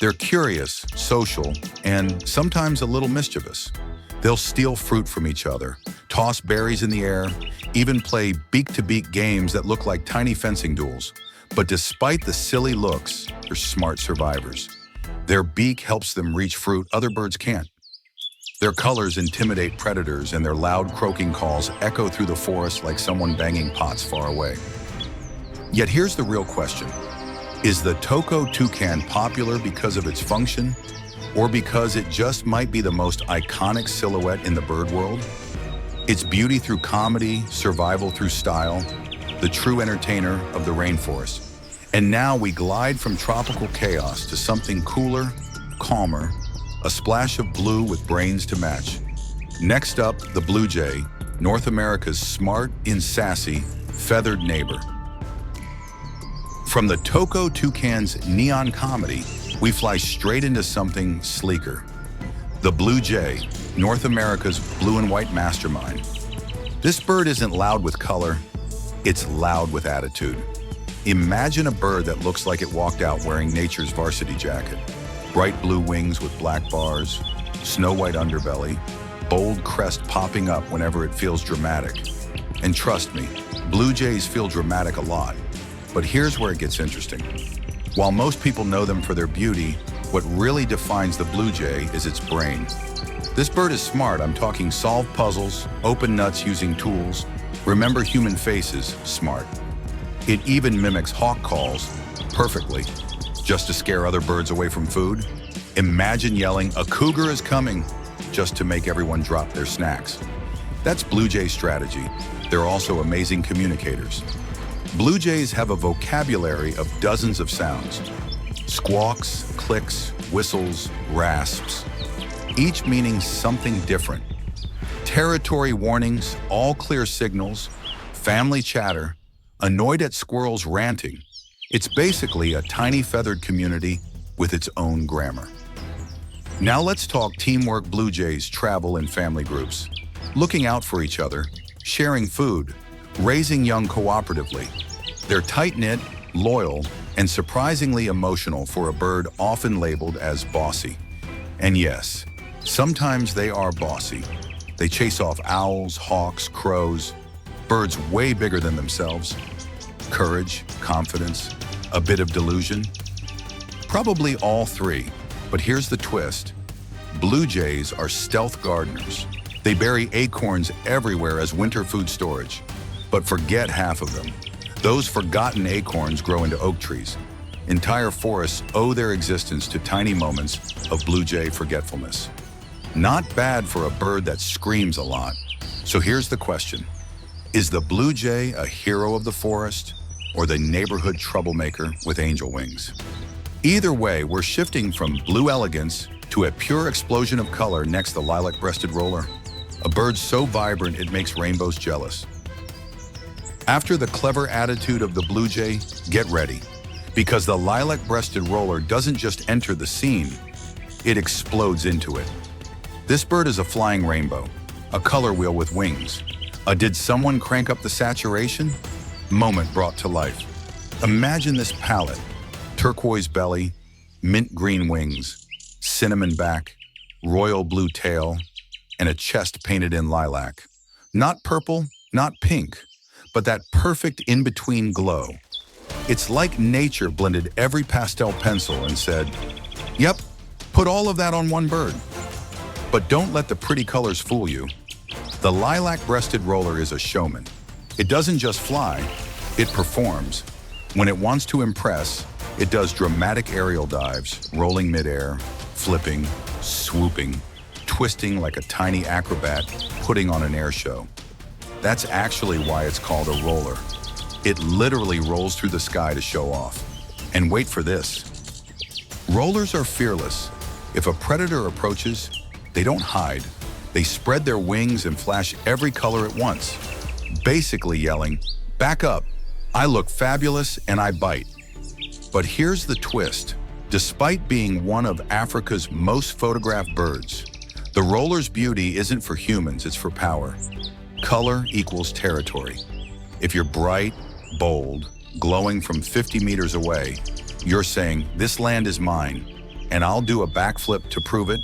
They're curious, social, and sometimes a little mischievous. They'll steal fruit from each other, toss berries in the air, even play beak-to-beak games that look like tiny fencing duels. But despite the silly looks, they're smart survivors. Their beak helps them reach fruit other birds can't. Their colors intimidate predators, and their loud croaking calls echo through the forest like someone banging pots far away. Yet here's the real question. Is the Toko toucan popular because of its function, or because it just might be the most iconic silhouette in the bird world? Its beauty through comedy, survival through style, the true entertainer of the rainforest. And now we glide from tropical chaos to something cooler, calmer, a splash of blue with brains to match. Next up, the blue jay, North America's smart and sassy, feathered neighbor. From the Toko toucan's neon comedy, we fly straight into something sleeker. The blue jay, North America's blue and white mastermind. This bird isn't loud with color, it's loud with attitude. Imagine a bird that looks like it walked out wearing nature's varsity jacket. Bright blue wings with black bars, snow-white underbelly, bold crest popping up whenever it feels dramatic. And trust me, blue jays feel dramatic a lot. But here's where it gets interesting. While most people know them for their beauty, what really defines the blue jay is its brain. This bird is smart. I'm talking solve puzzles, open nuts using tools, remember human faces, smart. It even mimics hawk calls perfectly, just to scare other birds away from food. Imagine yelling, "A cougar is coming," just to make everyone drop their snacks. That's blue jay strategy. They're also amazing communicators. Blue jays have a vocabulary of dozens of sounds. Squawks, clicks, whistles, rasps, each meaning something different. Territory warnings, all clear signals, family chatter, annoyed at squirrels ranting. It's basically a tiny feathered community with its own grammar. Now let's talk teamwork. Blue jays travel in family groups, looking out for each other, sharing food, raising young cooperatively. They're tight-knit, loyal, and surprisingly emotional for a bird often labeled as bossy. And yes, sometimes they are bossy. They chase off owls, hawks, crows, birds way bigger than themselves. Courage, confidence, a bit of delusion. Probably all three, but here's the twist. Blue jays are stealth gardeners. They bury acorns everywhere as winter food storage. But forget half of them. Those forgotten acorns grow into oak trees. Entire forests owe their existence to tiny moments of blue jay forgetfulness. Not bad for a bird that screams a lot. So here's the question. Is the blue jay a hero of the forest or the neighborhood troublemaker with angel wings? Either way, we're shifting from blue elegance to a pure explosion of color next the lilac-breasted roller. A bird so vibrant it makes rainbows jealous. After the clever attitude of the blue jay, get ready. Because the lilac-breasted roller doesn't just enter the scene, it explodes into it. This bird is a flying rainbow, a color wheel with wings. A did someone crank up the saturation? Moment brought to life. Imagine this palette, turquoise belly, mint green wings, cinnamon back, royal blue tail, and a chest painted in lilac. Not purple, not pink, but that perfect in-between glow. It's like nature blended every pastel pencil and said, yep, put all of that on one bird. But don't let the pretty colors fool you. The lilac-breasted roller is a showman. It doesn't just fly, it performs. When it wants to impress, it does dramatic aerial dives, rolling midair, flipping, swooping, twisting like a tiny acrobat, putting on an air show. That's actually why it's called a roller. It literally rolls through the sky to show off. And wait for this. Rollers are fearless. If a predator approaches, they don't hide. They spread their wings and flash every color at once, basically yelling, "Back up, I look fabulous and I bite." But here's the twist. Despite being one of Africa's most photographed birds, the roller's beauty isn't for humans, it's for power. Color equals territory. If you're bright, bold, glowing from 50 meters away, you're saying, "This land is mine, and I'll do a backflip to prove it."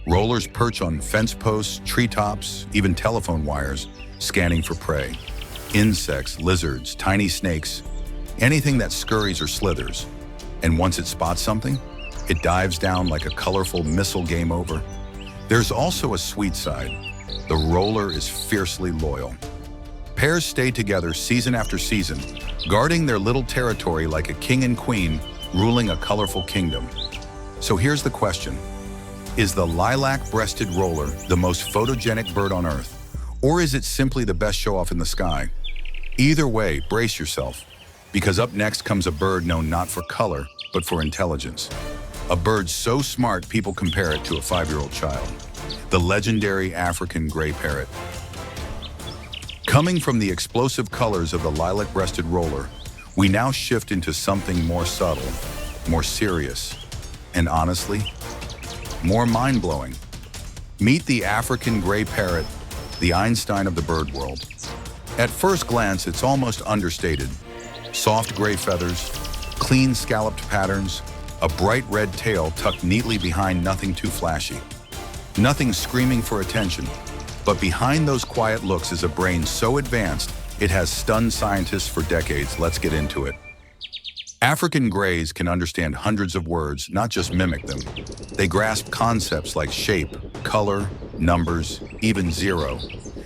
Rollers perch on fence posts, treetops, even telephone wires, scanning for prey. Insects, lizards, tiny snakes, anything that scurries or slithers. And once it spots something, it dives down like a colorful missile. Game over. There's also a sweet side. The roller is fiercely loyal. Pairs stay together season after season, guarding their little territory like a king and queen ruling a colorful kingdom. So here's the question. Is the lilac-breasted roller the most photogenic bird on Earth? Or is it simply the best show-off in the sky? Either way, brace yourself, because up next comes a bird known not for color, but for intelligence. A bird so smart people compare it to a 5-year-old child. The legendary African gray parrot. Coming from the explosive colors of the lilac-breasted roller, We now shift into something more subtle, more serious, and honestly, more mind-blowing. Meet the African gray parrot, the Einstein of the bird world. At first glance, it's almost understated. Soft gray feathers, clean scalloped patterns, a bright red tail tucked neatly behind nothing too flashy. Nothing screaming for attention, but behind those quiet looks is a brain so advanced it has stunned scientists for decades. Let's get into it. African greys can understand hundreds of words, not just mimic them. They grasp concepts like shape, color, numbers, even zero.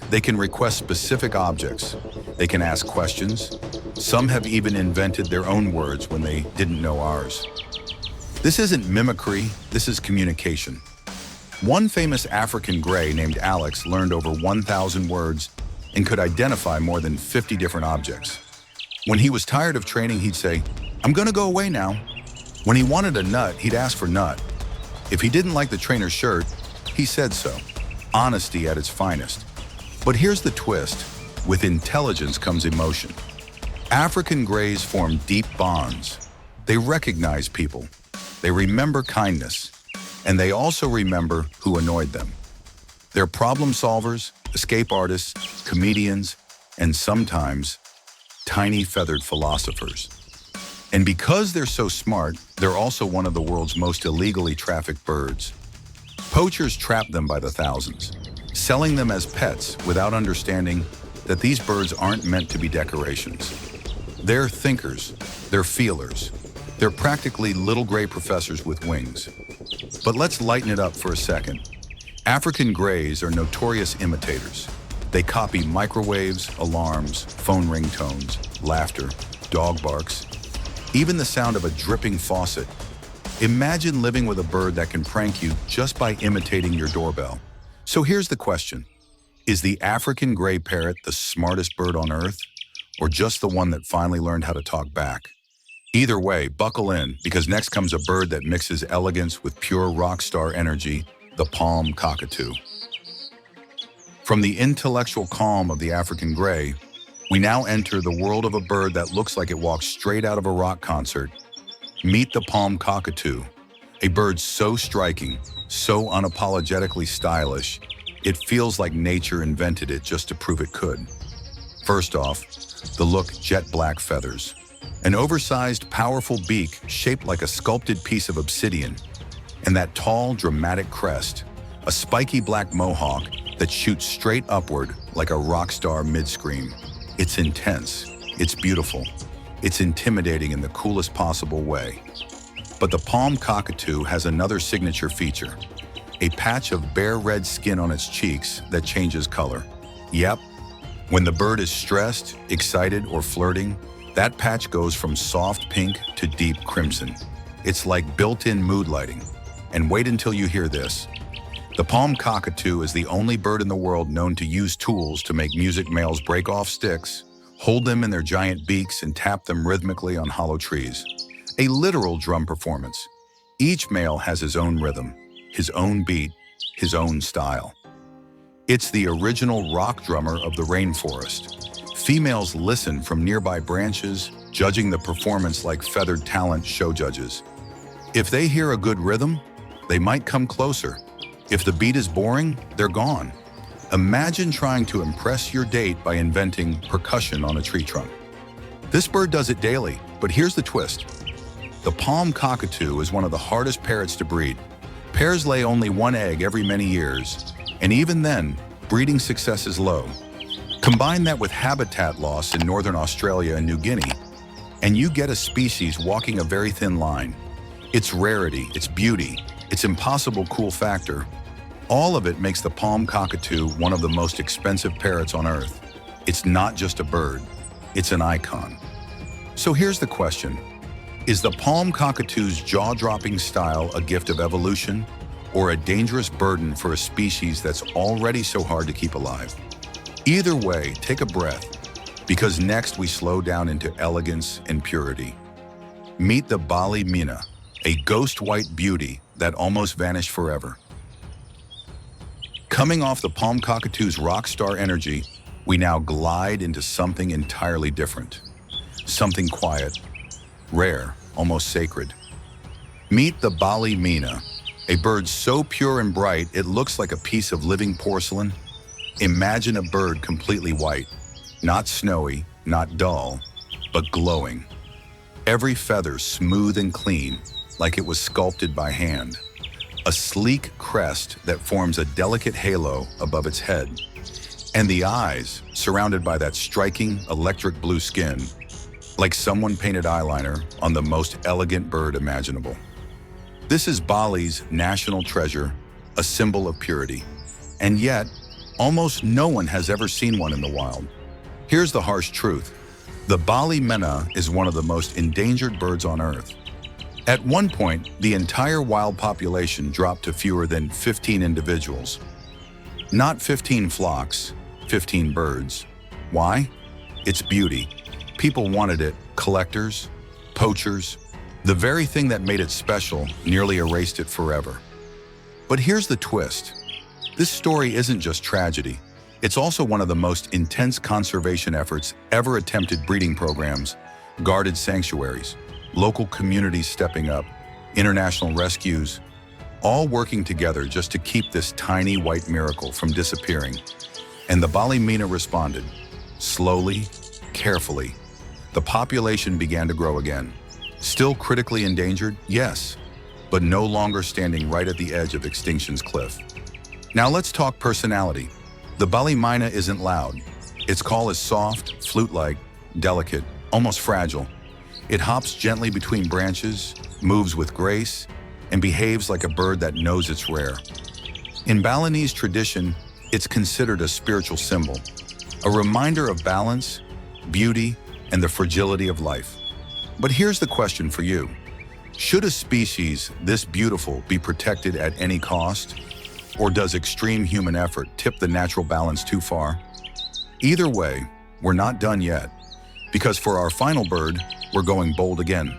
They can request specific objects. They can ask questions. Some have even invented their own words when they didn't know ours. This isn't mimicry, this is communication. One famous African gray named Alex learned over 1,000 words and could identify more than 50 different objects. When he was tired of training, he'd say, "I'm gonna go away now." When he wanted a nut, he'd ask for nut. If he didn't like the trainer's shirt, he said so. Honesty at its finest. But here's the twist. With intelligence comes emotion. African greys form deep bonds. They recognize people. They remember kindness. And they also remember who annoyed them. They're problem solvers, escape artists, comedians, and sometimes tiny feathered philosophers. And because they're so smart, they're also one of the world's most illegally trafficked birds. Poachers trap them by the thousands, selling them as pets without understanding that these birds aren't meant to be decorations. They're thinkers, they're feelers, they're practically little gray professors with wings. But let's lighten it up for a second. African greys are notorious imitators. They copy microwaves, alarms, phone ringtones, laughter, dog barks, even the sound of a dripping faucet. Imagine living with a bird that can prank you just by imitating your doorbell. So here's the question. Is the African gray parrot the smartest bird on Earth, or just the one that finally learned how to talk back? Either way, buckle in, because next comes a bird that mixes elegance with pure rock star energy, the palm cockatoo. From the intellectual calm of the African gray, we now enter the world of a bird that looks like it walks straight out of a rock concert. Meet the palm cockatoo, a bird so striking, so unapologetically stylish, it feels like nature invented it just to prove it could. First off, the look: jet black feathers, an oversized, powerful beak shaped like a sculpted piece of obsidian, and that tall, dramatic crest, a spiky black mohawk that shoots straight upward like a rock star mid-scream. It's intense, it's beautiful, it's intimidating in the coolest possible way. But the palm cockatoo has another signature feature, a patch of bare red skin on its cheeks that changes color. Yep, when the bird is stressed, excited, or flirting, that patch goes from soft pink to deep crimson. It's like built-in mood lighting. And wait until you hear this. The palm cockatoo is the only bird in the world known to use tools to make music males break off sticks, hold them in their giant beaks, and tap them rhythmically on hollow trees. A literal drum performance. Each male has his own rhythm, his own beat, his own style. It's the original rock drummer of the rainforest. Females listen from nearby branches, judging the performance like feathered talent show judges. If they hear a good rhythm, they might come closer. If the beat is boring, they're gone. Imagine trying to impress your date by inventing percussion on a tree trunk. This bird does it daily, but here's the twist. The palm cockatoo is one of the hardest parrots to breed. Pairs lay only one egg every many years, and even then, breeding success is low. Combine that with habitat loss in northern Australia and New Guinea, and you get a species walking a very thin line. Its rarity, its beauty, its impossible cool factor, all of it makes the palm cockatoo one of the most expensive parrots on Earth. It's not just a bird, it's an icon. So here's the question. Is the palm cockatoo's jaw-dropping style a gift of evolution, or a dangerous burden for a species that's already so hard to keep alive? Either way, take a breath, because next we slow down into elegance and purity. Meet the Bali Mina, a ghost white beauty that almost vanished forever. Coming off the palm cockatoo's rock star energy, we now glide into something entirely different. something quiet, rare, almost sacred. Meet the Bali Mina, a bird so pure and bright it looks like a piece of living porcelain. Imagine a bird completely white, not snowy, not dull, but glowing. Every feather smooth and clean, like it was sculpted by hand. A sleek crest that forms a delicate halo above its head. And the eyes, surrounded by that striking electric blue skin, like someone painted eyeliner on the most elegant bird imaginable. This is Bali's national treasure, a symbol of purity. And yet, almost no one has ever seen one in the wild. Here's the harsh truth. The Bali Mina is one of the most endangered birds on Earth. At one point, the entire wild population dropped to fewer than 15 individuals. Not 15 flocks, 15 birds. Why? Its beauty. People wanted it, collectors, poachers. The very thing that made it special nearly erased it forever. But here's the twist. This story isn't just tragedy. It's also one of the most intense conservation efforts ever attempted. Breeding programs, guarded sanctuaries, local communities stepping up, international rescues, all working together just to keep this tiny white miracle from disappearing. And the Bali Mina responded. Slowly, carefully, the population began to grow again. Still critically endangered, yes, but no longer standing right at the edge of extinction's cliff. Now let's talk personality. The Bali Mina isn't loud. Its call is soft, flute-like, delicate, almost fragile. It hops gently between branches, moves with grace, and behaves like a bird that knows it's rare. In Balinese tradition, it's considered a spiritual symbol, a reminder of balance, beauty, and the fragility of life. But here's the question for you. Should a species this beautiful be protected at any cost? Or does extreme human effort tip the natural balance too far? Either way, we're not done yet. Because for our final bird, we're going bold again.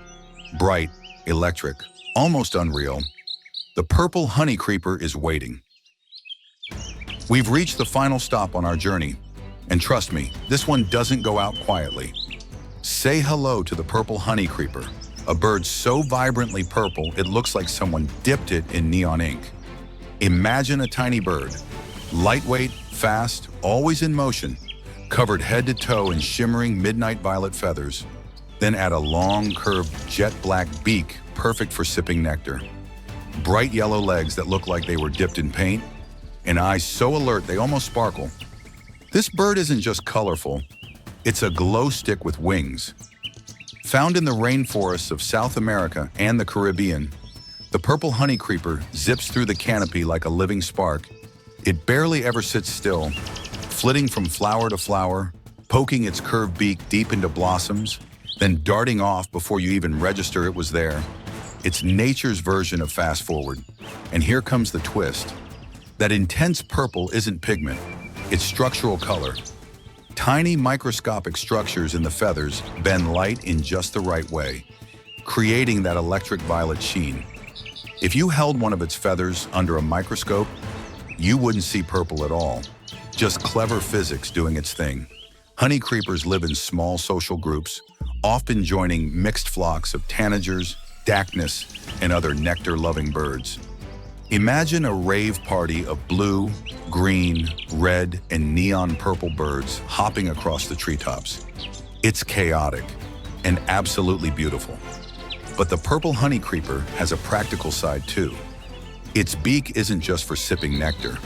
Bright, electric, almost unreal. The purple honey creeper is waiting. We've reached the final stop on our journey. And trust me, this one doesn't go out quietly. Say hello to the purple honey creeper, a bird so vibrantly purple it looks like someone dipped it in neon ink. Imagine a tiny bird, lightweight, fast, always in motion, covered head to toe in shimmering midnight violet feathers, then add a long, curved, jet black beak perfect for sipping nectar, bright yellow legs that look like they were dipped in paint, and eyes so alert they almost sparkle. This bird isn't just colorful, it's a glow stick with wings. Found in the rainforests of South America and the Caribbean, the purple honey creeper zips through the canopy like a living spark. It barely ever sits still, flitting from flower to flower, poking its curved beak deep into blossoms, then darting off before you even register it was there. It's nature's version of fast forward. And here comes the twist. That intense purple isn't pigment, it's structural color. Tiny microscopic structures in the feathers bend light in just the right way, creating that electric violet sheen. If you held one of its feathers under a microscope, you wouldn't see purple at all. Just clever physics doing its thing. Honey creepers live in small social groups, often joining mixed flocks of tanagers, dacnus, and other nectar-loving birds. Imagine a rave party of blue, green, red, and neon purple birds hopping across the treetops. It's chaotic and absolutely beautiful. But the purple honey creeper has a practical side too. Its beak isn't just for sipping nectar.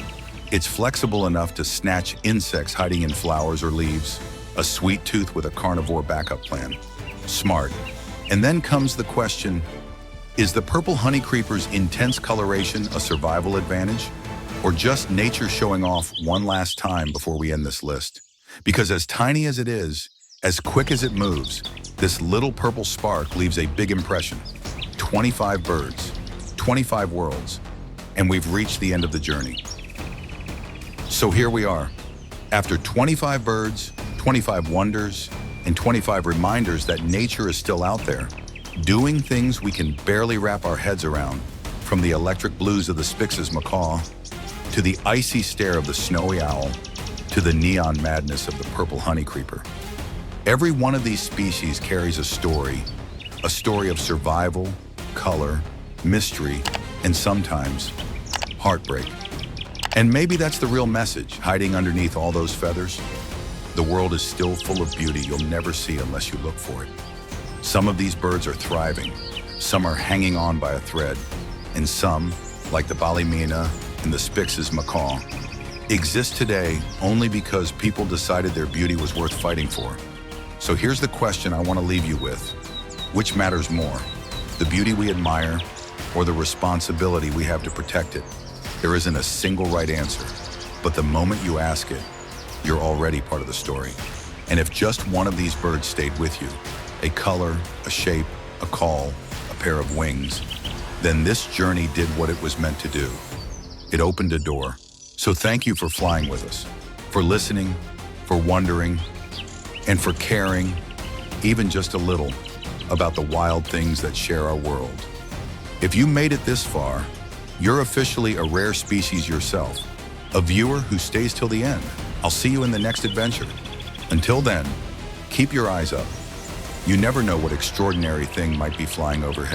It's flexible enough to snatch insects hiding in flowers or leaves, a sweet tooth with a carnivore backup plan. Smart. And then comes the question, is the purple honey creeper's intense coloration a survival advantage, or just nature showing off one last time before we end this list? Because as tiny as it is, as quick as it moves, this little purple spark leaves a big impression. 25 birds, 25 worlds, and we've reached the end of the journey. So here we are. After 25 birds, 25 wonders, and 25 reminders that nature is still out there, doing things we can barely wrap our heads around, from the electric blues of the Spix's macaw, to the icy stare of the snowy owl, to the neon madness of the purple honey creeper. Every one of these species carries a story of survival, color, mystery, and sometimes heartbreak. And maybe that's the real message hiding underneath all those feathers. The world is still full of beauty you'll never see unless you look for it. Some of these birds are thriving, some are hanging on by a thread, and some, like the Balimina and the Spix's macaw, exist today only because people decided their beauty was worth fighting for. So here's the question I want to leave you with. Which matters more, the beauty we admire or the responsibility we have to protect it? There isn't a single right answer, but the moment you ask it, you're already part of the story. And if just one of these birds stayed with you, a color, a shape, a call, a pair of wings, then this journey did what it was meant to do. It opened a door. So thank you for flying with us, for listening, for wondering, and for caring, even just a little, about the wild things that share our world. If you made it this far, you're officially a rare species yourself, a viewer who stays till the end. I'll see you in the next adventure. Until then, keep your eyes up. You never know what extraordinary thing might be flying overhead.